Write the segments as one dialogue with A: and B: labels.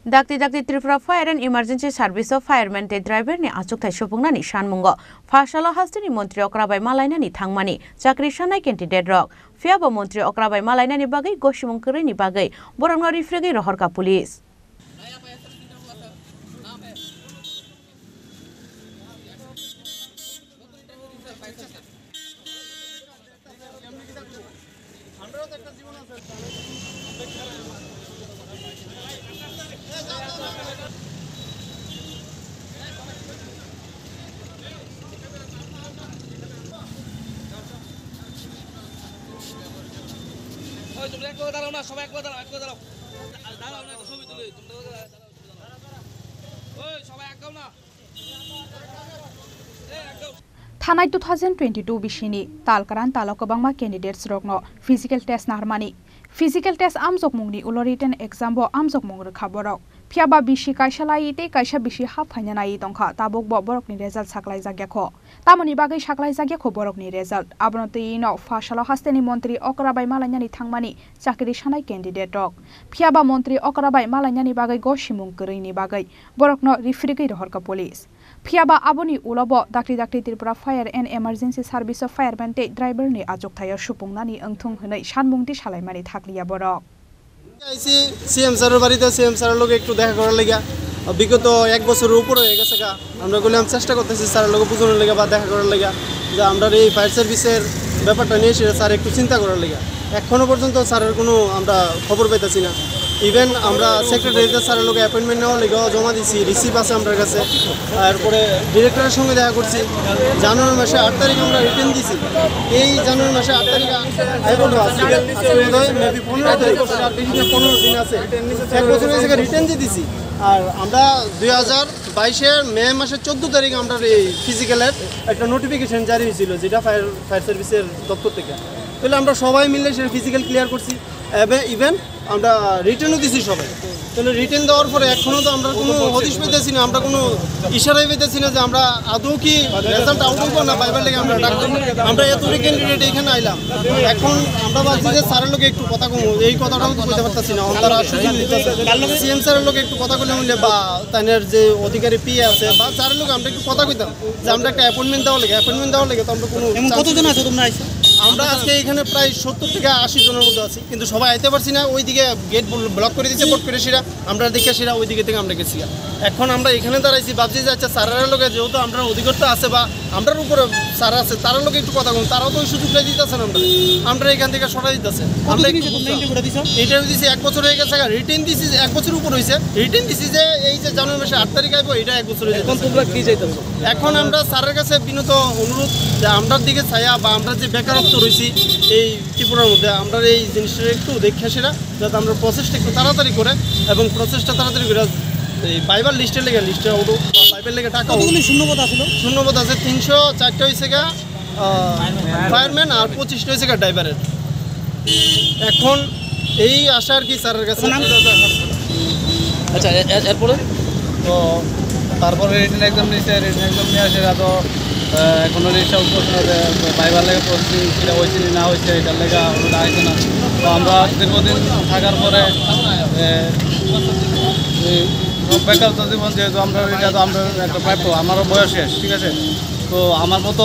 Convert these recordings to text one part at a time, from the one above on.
A: Dakti Tripura Fire and Emergency Service of Fireman te driver ni achuk thai shopungna ni shanmungo. Fashala hastini Montri Okrabai Malaina ni thangmani. Chakri shanai kenti dead rock. Fiaba Montri Okrabai Malaina ni bagai goshimungkuri ni bagai. Borangna rifregi rohorka police.
B: Thanai 2022 bishini talkaran talakobangma candidates rokno physical test narmani physical test amjok mungni ulo written exam bo amjok mung khaborok phiaba bishi kaisalai te kaisa bishi ha phainanai tongkha tabok bo borok ni result saklai jagyakho tamoni bagai saklai jagyakho borok ni result abonoti no fasalo hasteni montri Okrabai Malainani thangmani chakri shanai candidate rok phiaba montri Okrabai Malainani bagai goshimung koreini bagai borokno rifrigei rohorka police Phiaba aboni ulobo Dakti Tripura Fire and Emergency Service of Fireman te driver ni ajok thayar supungnani angthung hunai shanmungti salaimani thakliya borok
C: IC CM স্যারের বাড়িতে CM স্যারের লোক একটু দেখা করার লাগা বিগত এক বছরের উপর হয়ে গেছে গা আমরা বললাম চেষ্টা করতেছি স্যারের লোক বুঝানোর লাগা বা দেখা করার লাগা যে আমরা এই ফায়ার সার্ভিসের ব্যাপারটা নিয়ে সেটা স্যার একটু চিন্তা করার লাগা এখনো পর্যন্ত স্যারের কোনো আমরা খবর পাইতেছি না ইভেন আমরা সেক্রেটারিতে স্যারের লোক অ্যাপয়েন্টমেন্ট নেওয়ার লাগা জমা দিছি রিসিভ আছে আমাদের কাছে তারপরে ডিরেক্টরের সঙ্গে দেখা করছি জানুয়ারি মাসে 8 তারিখ আমরা রিটার্ন দিছি এই জানুয়ারি মাসে 8 তারিখ মেবি 15 তারিখ 15 দিন আছে এক বছরের থেকে রিটার্ন দিছি আর আমরা 2022 এর মে মাসের 14 তারিখ আমরা এই ফিজিক্যালের একটা নোটিফিকেশন জারি হয়েছিল যেটা ফায়ার সার্ভিসের দপ্তর থেকে তাহলে আমরা সবাই মিলে সেই ফিজিক্যাল ক্লিয়ার করছি ইভেন আমরা রিটার্নও দিছি সবাই তাহলে রিটার্ন দেওয়ার পরে এখনও তো আমরা কোনো হদিশ পেতেছি না আমরা কোনো ইশারাই পেতেছি না যে আমরা আদৌ কি রেজাল্ট আউট হইব না পাইবার লেগে আমরা ডাক্তার আমরা এতটি ক্যান্ডিডেট এখানে আইলাম এখন আমরা ভাবছি যে স্যারের লোকে একটু কথা কম এই কথাটাও তো বলতে পারতেছি না তারা সিএম স্যারের লোকে একটু কথা কইলে বললে বা তাদের যে অধিকারী পিএ আছে বা স্যারের লোক আমরা একটু কথা কইতাম যে আমরা একটা অ্যাপয়েন্টমেন্ট দেওয়া লাগে তো আমরা কোনো
D: কতজন আছে তোমরা আইছো
C: আমরা আজকে এখানে প্রায় 70 থেকে 80 জনের মধ্যে আছি কিন্তু সবাই আইতে পারছি না ওইদিকে গেট ব্লক করে দিয়েছে বোর্ড করে সেরা আমরা দেখে সেরা ওইদিকে থেকে আমরা গেছি এখন আমরা এখানে দাঁড়াইছি ভাবছি যে আচ্ছা স্যারের লোকে যেহেতু আমরা অধিকারটা আছে বা আমরার উপরে স্যার আছে তার লোকে একটু কথা বলুন তারাও তো ওই সুযোগটা দিতেছেন আমরা এখান থেকে সরা দিতেছে আমরা ইন্টারভিউ দিছি 1 বছর হয়ে গেছে রিটেন দিছি 1 বছর উপর হয়েছে রিটেন দিছি যে এই যে জানুয়ারি মাসে 8 তারিখ আইবো এটা 1 বছর হয়ে
D: এখন তোমরা কি চাইতেছো
C: এখন আমরা স্যারের কাছে বিনত অনুরোধ যে আমরার দিকে ছায়া বা আমরা যে বেকারত্ব রয়েছি এই ত্রিপুরার মধ্যে আমরা এই জিনিসটা একটু দেখে সেরা যাতে আমরা প্রসেসটা একটু তাড়াতাড়ি করে এবং প্রসেসটা তাড়াতাড়ি করে এই পাইবার লিস্টের লেগে লিস্টে উঠো পাইপের লেগে টাকা শূন্যপদ আছে 304টা হয়েছে গা ফায়ারম্যান আর 25টা হয়েছে গা ড্রাইভারের এখন এই আশা আর কি স্যারের কাছে
D: আচ্ছা এরপরে
E: তো তারপরে রিটেন এক্সাম নিয়েছে রিটেন এক্সাম নিয়ে আসে তো এখনো রিক্সা পাইবার লেগে প্রসেসিং সেটা হয়েছে না হয়েছে এটার লেগে ওটা আসছে না তো আমরা দীর্ঘদিন থাকার পরে বেকারত্ব জীবন যেহেতু আমরা এটা তো আমরা একটা প্রাপ্য আমারও বয়স শেষ ঠিক আছে তো আমার মতো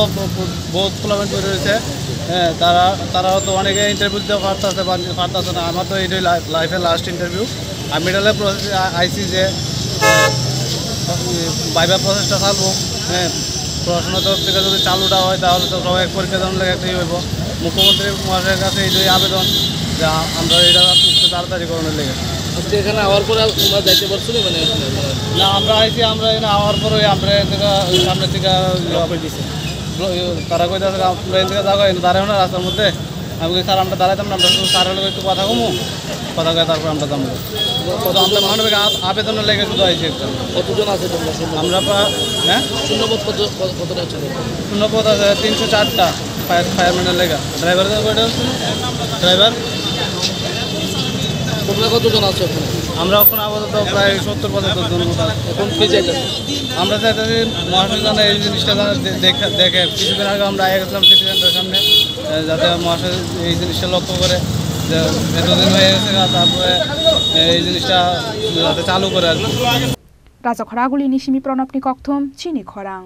E: বহুত প্লামেন্ট করে রয়েছে হ্যাঁ তারাও তো অনেকে ইন্টারভিউ দিতে পারতেছে না আমার তো এটাই লাইফের লাস্ট ইন্টারভিউ আমি এটালে প্রসেস আইসি যে বাইবার প্রসেসটা চালবো হ্যাঁ পড়াশোনা তরফ থেকে যদি চালুটা হয় তাহলে তো সবাই পরীক্ষা দেওয়ার লেগে একটাই হইব মুখ্যমন্ত্রী মহাশয়ের কাছে এইটাই আবেদন যে আমরা এটা একটু তাড়াতাড়ি করানোর লেগে
D: এখানে আওয়ার পরে তোমরা যাইতে পারছো না মানে
E: না আমরা আইসি আমরা এখানে আওয়ার পরে আমরা সামনের থেকে তারা কই আমরা এখান থেকে যাবো দাঁড়াও না রাস্তার মধ্যে আমি স্যার আমরা দাঁড়াইতাম না আমরা শুধু স্যারের লোক একটু কথা কমু কথা কয়ে তারপর আমরা যাবো তো আমরা মানবিক আবেদনের লেগে শুধু আইসি
D: কতজন আছে তোমরা
E: আমরা হ্যাঁ
D: শূন্যপদ কতটা আছে
E: শূন্যপদ আছে 304টা ফায়ারম্যানের লেগা ড্রাইভার ড্রাইভার
D: তোমরা কতজন আছো ওখানে
E: আমরা এখন আপাতত প্রায় 70-75 জন মতো
D: এখন কি চাইতেছি
E: আমরা চাইতেছি মহাশয় জানা এই জিনিসটা দেখে কিছুদিন আগে আমরা আগে গেছিলাম সিটি সেন্টারের সামনে যাতে মহাশয় এই জিনিসটা লক্ষ্য করে যে এতদিন হয়ে গেছে তারপরে এই জিনিসটা যাতে চালু করে আর কি।
B: রাজা খরাগুলি নিশিমি প্রণবনি ককথম চিনি খরাং।